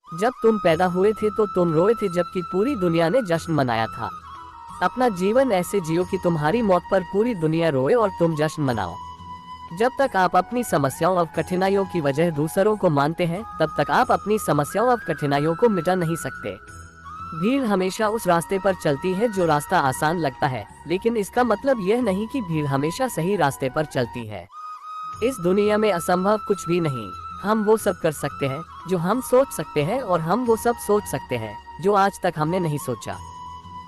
जब तुम पैदा हुए थे तो तुम रोए थे जबकि पूरी दुनिया ने जश्न मनाया था। अपना जीवन ऐसे जियो कि तुम्हारी मौत पर पूरी दुनिया रोए और तुम जश्न मनाओ। जब तक आप अपनी समस्याओं और कठिनाइयों की वजह दूसरों को मानते हैं, तब तक आप अपनी समस्याओं और कठिनाइयों को मिटा नहीं सकते। भीड़ हमेशा उस रास्ते पर चलती है जो रास्ता आसान लगता है, लेकिन इसका मतलब यह नहीं कि भीड़ हमेशा सही रास्ते पर चलती है। इस दुनिया में असंभव कुछ भी नहीं। हम वो सब कर सकते हैं जो हम सोच सकते हैं, और हम वो सब सोच सकते हैं जो आज तक हमने नहीं सोचा।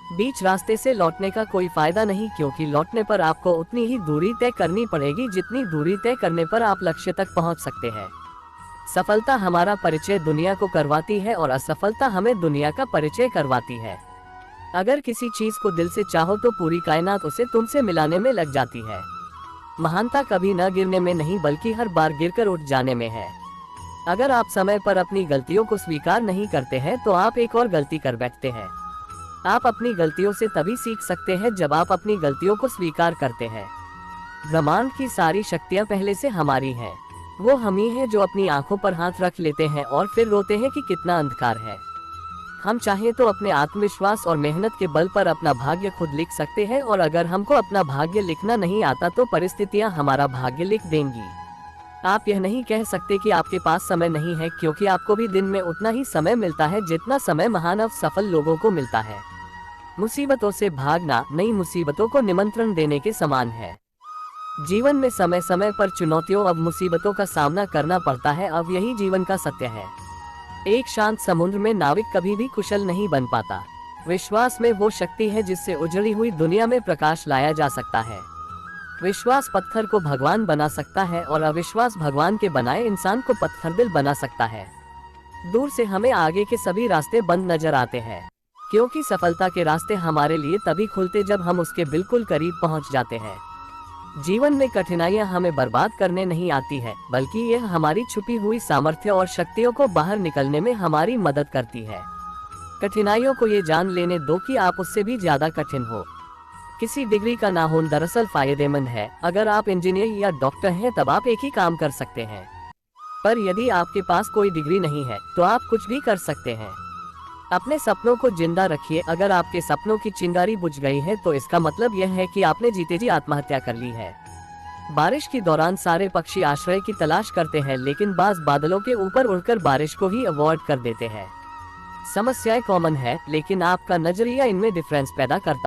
बीच रास्ते से लौटने का कोई फायदा नहीं, क्योंकि लौटने पर आपको उतनी ही दूरी तय करनी पड़ेगी जितनी दूरी तय करने पर आप लक्ष्य तक पहुंच सकते हैं। सफलता हमारा परिचय दुनिया को करवाती है और असफलता हमें दुनिया का परिचय करवाती है। अगर किसी चीज को दिल से चाहो तो पूरी कायनात उसे तुमसे मिलाने में लग जाती है। महानता कभी न गिरने में नहीं, बल्कि हर बार गिरकर उठ जाने में है। अगर आप समय पर अपनी गलतियों को स्वीकार नहीं करते हैं तो आप एक और गलती कर बैठते हैं। आप अपनी गलतियों से तभी सीख सकते हैं जब आप अपनी गलतियों को स्वीकार करते हैं। ब्रह्मांड की सारी शक्तियां पहले से हमारी हैं। वो हम ही हैं जो अपनी आंखों पर हाथ रख लेते हैं और फिर रोते हैं कि कितना अंधकार है। हम चाहें तो अपने आत्मविश्वास और मेहनत के बल पर अपना भाग्य खुद लिख सकते हैं, और अगर हमको अपना भाग्य लिखना नहीं आता तो परिस्थितियां हमारा भाग्य लिख देंगी। आप यह नहीं कह सकते कि आपके पास समय नहीं है, क्योंकि आपको भी दिन में उतना ही समय मिलता है जितना समय महान और सफल लोगों को मिलता है। मुसीबतों से भागना नई मुसीबतों को निमंत्रण देने के समान है। जीवन में समय समय पर चुनौतियों और मुसीबतों का सामना करना पड़ता है। अब यही जीवन का सत्य है। एक शांत समुद्र में नाविक कभी भी कुशल नहीं बन पाता। विश्वास में वो शक्ति है जिससे उजड़ी हुई दुनिया में प्रकाश लाया जा सकता है। विश्वास पत्थर को भगवान बना सकता है और अविश्वास भगवान के बनाए इंसान को पत्थरदिल बना सकता है। दूर से हमें आगे के सभी रास्ते बंद नजर आते हैं, क्योंकि सफलता के रास्ते हमारे लिए तभी खुलते जब हम उसके बिल्कुल करीब पहुंच जाते हैं। जीवन में कठिनाइयां हमें बर्बाद करने नहीं आती है, बल्कि यह हमारी छुपी हुई सामर्थ्य और शक्तियों को बाहर निकलने में हमारी मदद करती है। कठिनाइयों को ये जान लेने दो कि आप उससे भी ज्यादा कठिन हो। किसी डिग्री का ना होना दरअसल फायदेमंद है। अगर आप इंजीनियर या डॉक्टर हैं तब आप एक ही काम कर सकते हैं, पर यदि आपके पास कोई डिग्री नहीं है तो आप कुछ भी कर सकते हैं। अपने सपनों को जिंदा रखिए। अगर आपके सपनों की चिंगारी बुझ गई है तो इसका मतलब यह है कि आपने जीते जी आत्महत्या कर ली है। बारिश के दौरान सारे पक्षी आश्रय की तलाश करते हैं, लेकिन बाज बादलों के ऊपर उड़कर बारिश को ही अवॉइड कर देते हैं। समस्याएं कॉमन है, लेकिन आपका नजरिया इनमें डिफरेंस पैदा करता है।